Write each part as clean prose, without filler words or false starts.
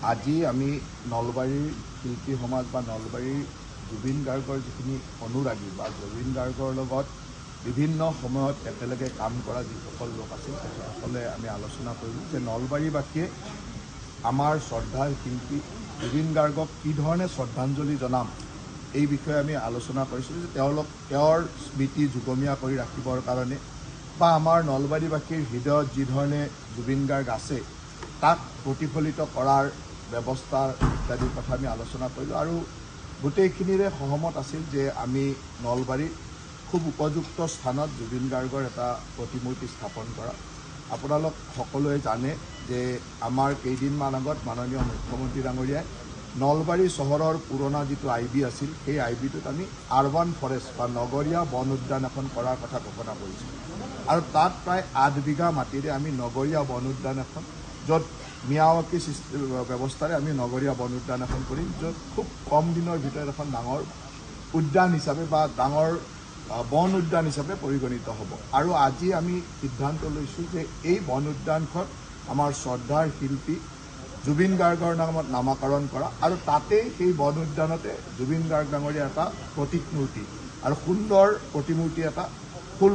আজি আমি নলবাৰীৰ শিল্পী সমাজ বা নলবাৰীৰ জুবিন গাৰ্গৰ যিখিনি অনুৰাগী বা জুবিন গাৰ্গৰ লগত বিভিন্ন সময়ত একেলগে কাম কৰা যিসকল লোক আছিল তেখেতসকলে আমি আলোচনা কৰিলোঁ যে নলবাৰীবাসীয়ে আমাৰ শ্ৰদ্ধাৰ শিল্পী জুবিন গাৰ্গক কি ধৰণে শ্ৰদ্ধাঞ্জলি জনাম এই বিষয়ে আমি আলোচনা কৰিছিলোঁ যে তেওঁৰ স্মৃতি যুগমীয়া কৰি ৰাখিবৰ কাৰণে বা আমাৰ নলবাৰীবাসীৰ হৃদয়ত যি ধৰণে জুবিন গাৰ্গ আছে তাক প্ৰতিফলিত কৰাৰ ব্যৱস্থা ইত্যাদিৰ কথা আমি আলোচনা কৰিলোঁ আৰু গোটেইখিনিৰে সহমত আছিল যে আমি নলবাৰীত খুব উপযুক্ত স্থানত জুবিন গাৰ্গৰ এটা প্ৰতিমূৰ্তি স্থাপন কৰা। আপোনালোক সকলোৱে জানে যে আমাৰ কেইদিনমান আগত মাননীয় মুখ্যমন্ত্ৰী ডাঙৰীয়াই নলবাৰী চহৰৰ পুৰণা যিটো IB আছিল সেই IBটোত আমি আৰবান ফৰেষ্ট বা নগৰীয়া বন উদ্যান এখন কৰাৰ কথা ঘোষণা কৰিছোঁ আৰু তাত প্ৰায় 8 বিঘা মাটিৰে আমি নগৰীয়া বন উদ্যান এখন য'ত মিয়াৱাকি ব্যৱস্থাৰে আমি নগৰীয়া বন উদ্যান এখন কৰিম য'ত খুব কম দিনৰ ভিতৰত এখন ডাঙৰ উদ্যান হিচাপে বা ডাঙৰ বন উদ্যান হিচাপে পৰিগণিত হ'ব আৰু আজি আমি সিদ্ধান্ত লৈছোঁ যে এই বন উদ্যানখন আমাৰ শ্ৰদ্ধাৰ শিল্পী জুবিন গাৰ্গৰ নামত নামাকৰণ কৰা আৰু তাতেই সেই বন উদ্যানতে জুবিন গাৰ্গ ডাঙৰীয়া এটা প্ৰতিমূৰ্তি আৰু সুন্দৰ প্ৰতিমূৰ্তি এটা ফুল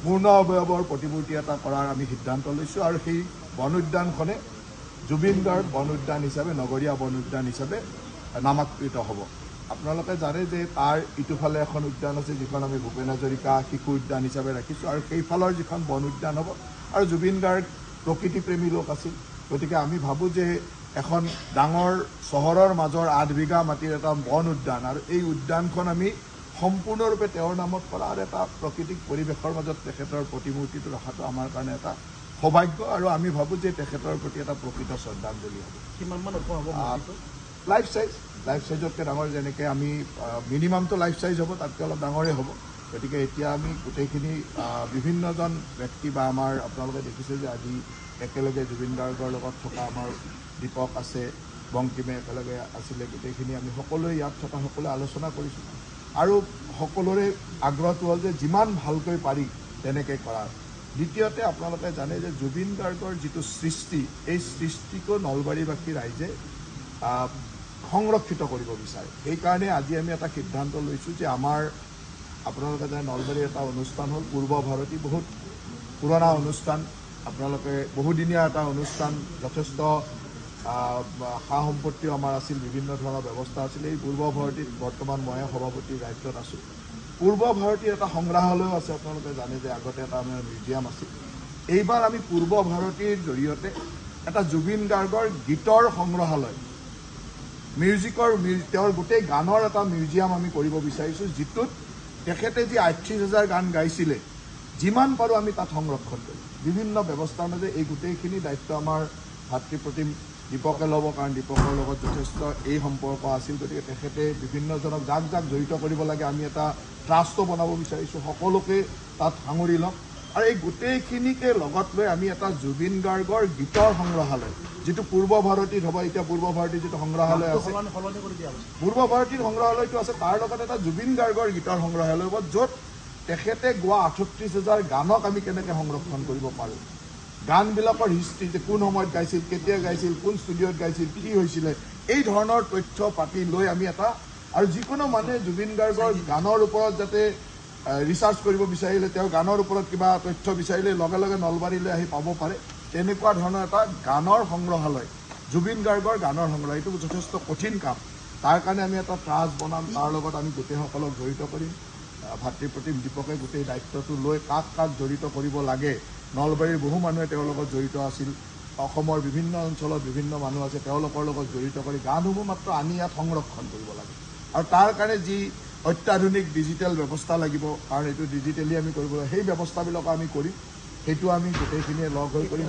পূৰ্ণ অৱয়ৱৰ প্ৰতিমূৰ্তি এটা কৰাৰ আমি সিদ্ধান্ত লৈছোঁ আৰু সেই বন উদ্যানখনে জুবিন গাৰ্গ বন উদ্যান হিচাপে নগৰীয়া বন উদ্যান হিচাপে নামাকৃত হ'ব। আপোনালোকে জানে যে তাৰ ইটোফালে এখন উদ্যান আছে যিখন আমি ভূপেন হাজৰিকা শিশু উদ্যান হিচাপে ৰাখিছোঁ আৰু সেইফালৰ যিখন বন উদ্যান হ'ব আৰু জুবিন গাৰ্গ প্ৰকৃতিপ্ৰেমী লোক আছিল গতিকে আমি ভাবোঁ যে এখন ডাঙৰ চহৰৰ মাজৰ 8 বিঘা মাটিৰ এটা বন উদ্যান আৰু এই উদ্যানখন আমি সম্পূৰ্ণৰূপে তেওঁৰ নামত কৰা আৰু এটা প্ৰাকৃতিক পৰিৱেশৰ মাজত তেখেতৰ প্ৰতিমূৰ্তিটো ৰখাটো আমাৰ কাৰণে এটা সৌভাগ্য আৰু আমি ভাবোঁ যে তেখেতৰ প্ৰতি এটা প্ৰকৃত শ্ৰদ্ধাঞ্জলি হ'ব। কিমানমান ওখ হ'ব? লাইফ চাইজতকৈ ডাঙৰ যেনেকৈ আমি মিনিমামটো লাইফ চাইজ হ'ব তাতকৈ অলপ ডাঙৰেই হ'ব গতিকে এতিয়া আমি গোটেইখিনি বিভিন্নজন ব্যক্তি বা আমাৰ আপোনালোকে দেখিছে যে আজি একেলগে জুবিন গাৰ্গৰ লগত থকা আমাৰ দীপক আছে বংকিমে একেলগে আছিলে গোটেইখিনি আমি সকলোৱে ইয়াত থকা সকলোৱে আলোচনা কৰিছোঁ আৰু সকলোৰে আগ্ৰহটো হ'ল যে যিমান ভালকৈ পাৰি তেনেকৈ কৰাৰ। দ্বিতীয়তে আপোনালোকে জানে যে জুবিন গাৰ্গৰ যিটো সৃষ্টি এই সৃষ্টিকো নলবাৰীবাসী ৰাইজে সংৰক্ষিত কৰিব বিচাৰে সেইকাৰণে আজি আমি এটা সিদ্ধান্ত লৈছোঁ যে আমাৰ আপোনালোকে জানে নলবাৰীৰ এটা অনুষ্ঠান হ'ল পূৰ্ব ভাৰতী বহুত পুৰণা অনুষ্ঠান আপোনালোকে বহুদিনীয়া এটা অনুষ্ঠান যথেষ্ট সা সম্পত্তিও আমাৰ আছিল বিভিন্ন ধৰণৰ ব্যৱস্থা আছিল এই পূৰ্ব ভাৰতীত বৰ্তমান মই সভাপতিৰ দায়িত্বত আছোঁ। পূৰ্ব ভাৰতীৰ এটা সংগ্ৰহালয়ো আছে আপোনালোকে জানে যে আগতে এটা আমাৰ মিউজিয়াম আছিল এইবাৰ আমি পূৰ্ব ভাৰতীৰ জৰিয়তে এটা জুবিন গাৰ্গৰ গীতৰ সংগ্ৰহালয় তেওঁৰ গোটেই গানৰ এটা মিউজিয়াম আমি কৰিব বিচাৰিছোঁ যিটোত তেখেতে যি 38,000 গান গাইছিলে যিমান পাৰোঁ আমি তাত সংৰক্ষণ কৰিম বিভিন্ন ব্যৱস্থাৰ মাজে এই গোটেইখিনি দায়িত্ব আমাৰ ভাতৃপ্ৰতিম দীপকে ল'ব কাৰণ দীপকৰ লগত যথেষ্ট এই সম্পৰ্ক আছিল গতিকে তেখেতে বিভিন্নজনক যাক জড়িত কৰিব লাগে আমি এটা ট্ৰাষ্টো বনাব বিচাৰিছোঁ সকলোকে তাত সাঙুৰি ল'ম আৰু এই গোটেইখিনিকে লগত লৈ আমি এটা জুবিন গাৰ্গৰ গীতৰ সংগ্ৰহালয় যিটো পূৰ্ব ভাৰতীত হ'ব এতিয়া পূৰ্ব ভাৰতীৰ যিটো সংগ্ৰহালয় আছে পূৰ্ব ভাৰতীৰ সংগ্ৰহালয়টো আছে তাৰ লগত এটা জুবিন গাৰ্গৰ গীতৰ সংগ্ৰহালয় হ'ব য'ত তেখেতে গোৱা 38,000 গানক আমি কেনেকৈ সংৰক্ষণ কৰিব পাৰোঁ গানবিলাকৰ হিষ্ট্ৰী যে কোন সময়ত গাইছিল কেতিয়া গাইছিল কোন ষ্টুডিঅ'ত গাইছিল কি হৈছিলে এই ধৰণৰ তথ্য পাতি লৈ আমি এটা আৰু যিকোনো মানুহে জুবিন গাৰ্গৰ গানৰ ওপৰত যাতে ৰিচাৰ্চ কৰিব বিচাৰিলে তেওঁৰ গানৰ ওপৰত কিবা তথ্য বিচাৰিলে লগে লগে নলবাৰীলৈ আহি পাব পাৰে তেনেকুৱা ধৰণৰ এটা গানৰ সংগ্ৰহালয় জুবিন গাৰ্গৰ গানৰ সংগ্ৰহালয় এইটো যথেষ্ট কঠিন কাম তাৰ কাৰণে আমি এটা ট্ৰাষ্ট বনাম তাৰ লগত আমি গোটেইসকলক জড়িত কৰিম ভাতৃপ্ৰতিম দীপকে গোটেই দায়িত্বটো লৈ কাক জড়িত কৰিব লাগে নলবাৰীৰ বহু মানুহে তেওঁৰ লগত জড়িত আছিল অসমৰ বিভিন্ন অঞ্চলত বিভিন্ন মানুহ আছে তেওঁলোকৰ লগত জড়িত কৰি গানসমূহ মাত্ৰ আনি ইয়াত সংৰক্ষণ কৰিব লাগে আৰু তাৰ কাৰণে যি অত্যাধুনিক ডিজিটেল ব্যৱস্থা লাগিব কাৰণ এইটো ডিজিটেলি আমি কৰিব লাগে সেই ব্যৱস্থাবিলাকো আমি কৰিম সেইটো আমি গোটেইখিনিয়ে লগ হৈ কৰিম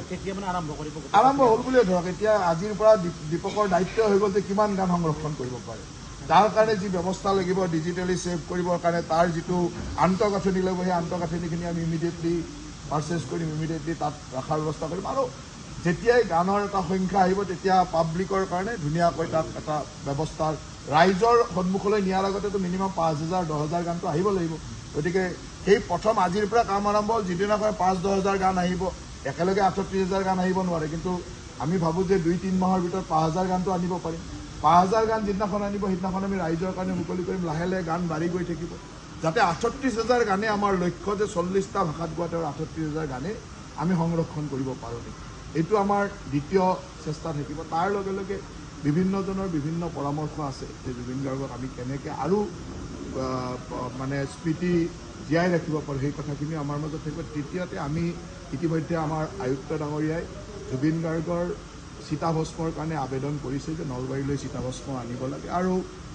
আৰম্ভ হ'ল বুলিয়ে ধৰক এতিয়া আজিৰ পৰা দীপকৰ দায়িত্ব হৈ গ'ল যে কিমান গান সংৰক্ষণ কৰিব পাৰে তাৰ কাৰণে যি ব্যৱস্থা লাগিব ডিজিটেলি ছেভ কৰিবৰ কাৰণে তাৰ যিটো আন্তঃগাঁথনি লাগিব সেই আন্তঃগাঁথনিখিনি আমি ইমিডিয়েটলি পাৰ্চেছ কৰিম ইমিডিয়েটলি তাত ৰখাৰ ব্যৱস্থা কৰিম আৰু যেতিয়াই গানৰ এটা সংখ্যা আহিব তেতিয়া পাব্লিকৰ কাৰণে ধুনীয়াকৈ তাত এটা ব্যৱস্থা ৰাইজৰ সন্মুখলৈ নিয়াৰ আগতেতো মিনিমাম 5,000 10,000 গানটো আহিব লাগিব গতিকে সেই প্ৰথম আজিৰ পৰা কাম আৰম্ভ হ'ল যিদিনাখন 5-10 হাজাৰ গান আহিব একেলগে 38,000 গান আহিব নোৱাৰে কিন্তু আমি ভাবোঁ যে 2-3 মাহৰ ভিতৰত 5000 গানটো আনিব পাৰিম 5000 গান যিদিনাখন আনিব সেইদিনাখন আমি ৰাইজৰ কাৰণে মুকলি কৰিম লাহে লাহে গান বাঢ়ি গৈ থাকিব যাতে 38000 গানে আমাৰ লক্ষ্য যে 40টা ভাষাত গোৱা তেওঁৰ 38000 গানে আমি সংৰক্ষণ কৰিব পাৰোঁ এইটো আমাৰ দ্বিতীয় চেষ্টা থাকিব তাৰ লগে লগে বিভিন্নজনৰ বিভিন্ন পৰামৰ্শ আছে যে জুবিন গাৰ্গক আমি কেনেকৈ আৰু মানে স্মৃতি জীয়াই ৰাখিব পাৰোঁ সেই কথাখিনি আমাৰ মাজত থাকিব তৃতীয়তে আমি ইতিমধ্যে আমাৰ আয়ুক্ত ডাঙৰীয়াই জুবিন গাৰ্গৰ চিতাভস্মৰ কাৰণে আবেদন কৰিছে যে নলবাৰীলৈ চিতাভস্ম আনিব লাগে আৰু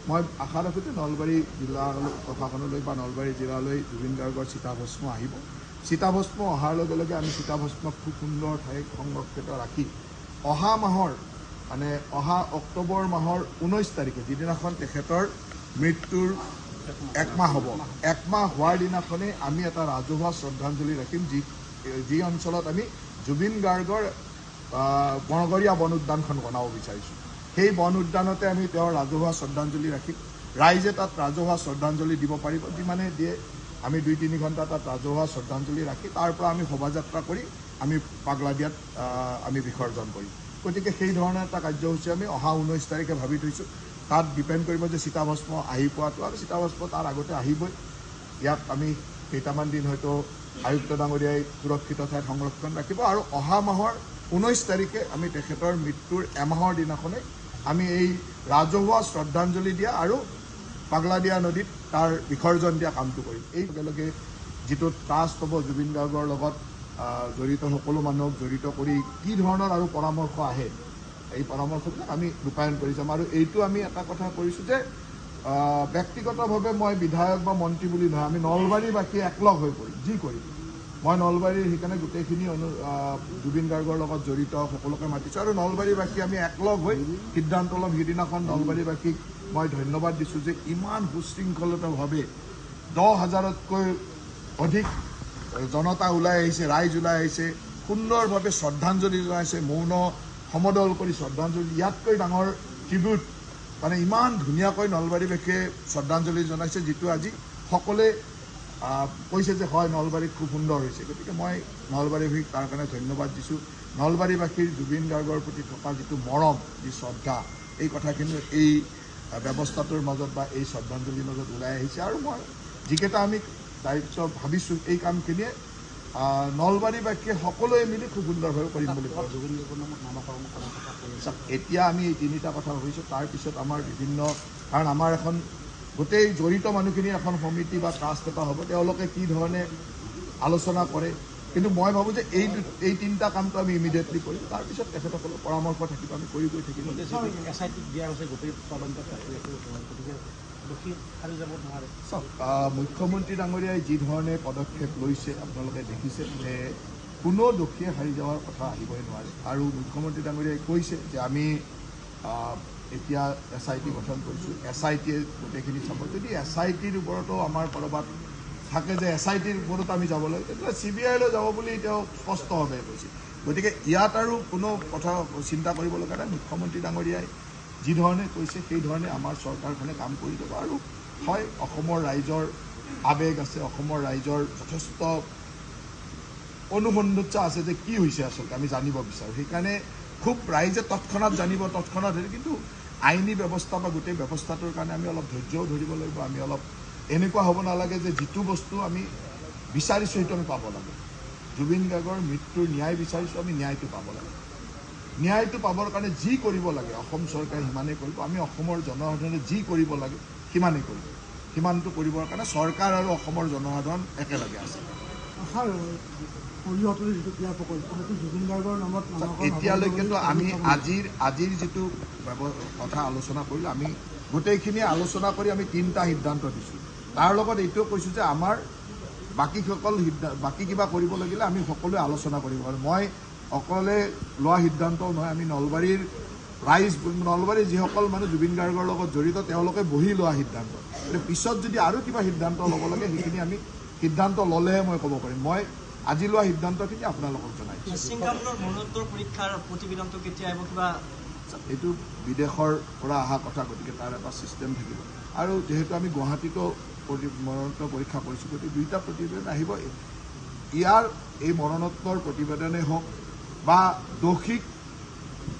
মই আশা ৰাখোঁ যে নলবাৰী জিলা প্ৰশাসনলৈ বা নলবাৰী জিলালৈ জুবিন গাৰ্গৰ চিতাভস্ম আহিব চিতাভস্ম অহাৰ লগে লগে আমি চিতাভস্মক খুব সুন্দৰ ঠাইত সংৰক্ষিত ৰাখি অহা মাহৰ মানে অহা অক্টোবৰ মাহৰ 19 তাৰিখে যিদিনাখন তেখেতৰ মৃত্যুৰ 1 মাহ হ'ব 1 মাহ হোৱাৰ দিনাখনেই আমি এটা ৰাজহুৱা শ্ৰদ্ধাঞ্জলি ৰাখিম যি অঞ্চলত আমি জুবিন গাৰ্গৰ বনগৰীয়া বন উদ্যানখন বনাব বিচাৰিছোঁ সেই বন উদ্যানতে আমি তেওঁৰ ৰাজহুৱা শ্ৰদ্ধাঞ্জলি ৰাখিম ৰাইজে তাত ৰাজহুৱা শ্ৰদ্ধাঞ্জলি দিব পাৰিব যিমানে দিয়ে আমি 2-3 ঘণ্টা তাত ৰাজহুৱা শ্ৰদ্ধাঞ্জলি ৰাখি তাৰ পৰা আমি শোভাযাত্ৰা কৰি আমি পাগলাদিয়াত আমি বিসৰ্জন কৰিম গতিকে সেই ধৰণৰ এটা কাৰ্যসূচী আমি অহা 19 তাৰিখে ভাবি থৈছোঁ তাত ডিপেণ্ড কৰিব যে চিতাভস্ম আহি পোৱাটো আৰু চিতাভস্ম তাৰ আগতে আহিবই ইয়াত আমি কেইটামান দিন হয়তো আয়ুক্ত ডাঙৰীয়াই সুৰক্ষিত ঠাইত সংৰক্ষণ ৰাখিব আৰু অহা মাহৰ 19 তাৰিখে আমি তেখেতৰ মৃত্যুৰ এমাহৰ দিনাখনেই আমি এই ৰাজহুৱা শ্ৰদ্ধাঞ্জলি দিয়া আৰু পাগলাদিয়া নদীত তাৰ বিসৰ্জন দিয়া কামটো কৰিম এই একেলগে যিটো ট্ৰাষ্ট হ'ব জুবিন গাৰ্গৰ লগত জড়িত সকলো মানুহক জড়িত কৰি কি ধৰণৰ আৰু পৰামৰ্শ আহে এই পৰামৰ্শবিলাক আমি ৰূপায়ণ কৰি যাম আৰু এইটো আমি এটা কথা কৰিছোঁ যে ব্যক্তিগতভাৱে মই বিধায়ক বা মন্ত্ৰী বুলি নহয় আমি নলবাৰীবাসী একলগ হৈ পৰিম যি কৰিম মই নলবাৰীৰ সেইকাৰণে গোটেইখিনি জুবিন গাৰ্গৰ লগত জড়িত সকলোকে মাতিছোঁ আৰু নলবাৰীবাসী আমি একলগ হৈ সিদ্ধান্ত ল'ম সিদিনাখন নলবাৰীবাসীক মই ধন্যবাদ দিছোঁ যে ইমান সুশৃংখলিতভাৱে 10,000তকৈ অধিক জনতা ওলাই আহিছে ৰাইজ ওলাই আহিছে সুন্দৰভাৱে শ্ৰদ্ধাঞ্জলি জনাইছে মৌন সমদল কৰি শ্ৰদ্ধাঞ্জলি ইয়াতকৈ ডাঙৰ ট্ৰিবিউট মানে ইমান ধুনীয়াকৈ নলবাৰীবাসীয়ে শ্ৰদ্ধাঞ্জলি জনাইছে যিটো আজি সকলোৱে কৈছে যে হয় নলবাৰীত খুব সুন্দৰ হৈছে গতিকে মই নলবাৰীবাসীক তাৰ কাৰণে ধন্যবাদ দিছোঁ নলবাৰীবাসীৰ জুবিন গাৰ্গৰ প্ৰতি থকা যিটো মৰম যি শ্ৰদ্ধা এই কথাখিনি এই ব্যৱস্থাটোৰ মাজত বা এই শ্ৰদ্ধাঞ্জলিৰ মাজত ওলাই আহিছে আৰু মই যিকেইটা আমি দায়িত্ব ভাবিছোঁ এই কামখিনিয়ে নলবাৰীবাসীয়ে সকলোৱে মিলি খুব সুন্দৰভাৱে কৰিম বুলি এতিয়া আমি এই 3টা কথা ভাবিছোঁ তাৰপিছত আমাৰ বিভিন্ন কাৰণ আমাৰ এখন গোটেই জড়িত মানুহখিনিৰ এখন সমিতি বা ট্ৰাষ্ট এটা হ'ব তেওঁলোকে কি ধৰণে আলোচনা কৰে কিন্তু মই ভাবোঁ যে এই 3টা কামটো আমি ইমিডিয়েটলি কৰিম তাৰপিছত তেখেতসকলৰ পৰামৰ্শ থাকিব আমি কৰি গৈ থাকিম মুখ্যমন্ত্ৰী ডাঙৰীয়াই যি ধৰণে পদক্ষেপ লৈছে আপোনালোকে দেখিছে যে কোনো দোষীয়ে হাৰি যোৱাৰ কথা আহিবই নোৱাৰে আৰু মুখ্যমন্ত্ৰী ডাঙৰীয়াই কৈছে যে আমি এতিয়া SIT গঠন কৰিছোঁ SITয়ে গোটেইখিনি চাব যদি SITৰ ওপৰতো আমাৰ ক'ৰবাত থাকে যে SITৰ ওপৰত আমি যাব লাগে তেতিয়াহ'লে CBIলৈ যাব বুলি তেওঁ স্পষ্টভাৱে কৈছে গতিকে ইয়াত আৰু কোনো কথা চিন্তা কৰিব লগা নাই মুখ্যমন্ত্ৰী ডাঙৰীয়াই যি ধৰণে কৈছে সেই ধৰণে আমাৰ চৰকাৰখনে কাম কৰি যাব আৰু হয় অসমৰ ৰাইজৰ আৱেগ আছে অসমৰ ৰাইজৰ যথেষ্ট অনুসন্ধিৎসা আছে যে কি হৈছে আচলতে আমি জানিব বিচাৰোঁ সেইকাৰণে খুব ৰাইজে তৎক্ষণাত জানিব তৎক্ষণাত হেৰি কিন্তু আইনী ব্যৱস্থা বা গোটেই ব্যৱস্থাটোৰ কাৰণে আমি অলপ ধৈৰ্যও ধৰিব লাগিব আমি অলপ এনেকুৱা হ'ব নালাগে যে যিটো বস্তু আমি বিচাৰিছোঁ সেইটো আমি পাব লাগে জুবিন গাৰ্গৰ মৃত্যুৰ ন্যায় বিচাৰিছোঁ আমি ন্যায়টো পাব লাগে ন্যায়টো পাবৰ কাৰণে যি কৰিব লাগে অসম চৰকাৰে সিমানেই কৰিব আমি অসমৰ জনসাধাৰণে যি কৰিব লাগে সিমানেই কৰিব সিমানটো কৰিবৰ কাৰণে চৰকাৰ আৰু অসমৰ জনসাধাৰণ একেলগে আছে এতিয়ালৈকেতো আমি আজিৰ যিটো কথা আলোচনা কৰিলোঁ আমি গোটেইখিনি আলোচনা কৰি আমি 3টা সিদ্ধান্ত দিছোঁ তাৰ লগত এইটোও কৈছোঁ যে আমাৰ বাকী কিবা কৰিব লাগিলে আমি সকলোৱে আলোচনা কৰিব পাৰোঁ মই অকলে লোৱা সিদ্ধান্তও নহয় আমি নলবাৰীৰ ৰাইজ নলবাৰীৰ যিসকল মানুহ জুবিন গাৰ্গৰ লগত জড়িত তেওঁলোকে বহি লোৱা সিদ্ধান্ত কিন্তু পিছত যদি আৰু কিবা সিদ্ধান্ত ল'ব লাগে সেইখিনি আমি সিদ্ধান্ত ল'লেহে মই ক'ব পাৰিম মই আজি লোৱা সিদ্ধান্তখিনি আপোনালোকক জনাইছোঁ এইটো বিদেশৰ পৰা অহা কথা গতিকে তাৰ এটা ছিষ্টেম থাকিব আৰু যিহেতু আমি গুৱাহাটীতো মৰণোত্তৰ পৰীক্ষা কৰিছোঁ গতিকে 2টা প্ৰতিবেদন আহিব ইয়াৰ এই মৰণোত্তৰ প্ৰতিবেদনেই হওক বা দোষীক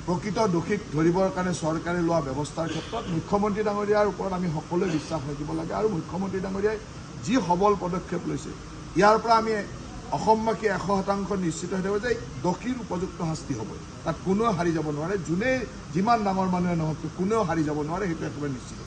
প্ৰকৃত দোষীক ধৰিবৰ কাৰণে চৰকাৰে লোৱা ব্যৱস্থাৰ ক্ষেত্ৰত মুখ্যমন্ত্ৰী ডাঙৰীয়াৰ ওপৰত আমি সকলোৱে বিশ্বাস ৰাখিব লাগে আৰু মুখ্যমন্ত্ৰী ডাঙৰীয়াই যি সবল পদক্ষেপ লৈছে ইয়াৰ পৰা আমি অসমবাসী 100% নিশ্চিত হৈ থাকিব যে দোষীৰ উপযুক্ত শাস্তি হ'ব তাত কোনেও হাৰি যাব নোৱাৰে যোনে যিমান ডাঙৰ মানুহে নহওক কোনেও হাৰি যাব নোৱাৰে সেইটো একেবাৰে নিশ্চিত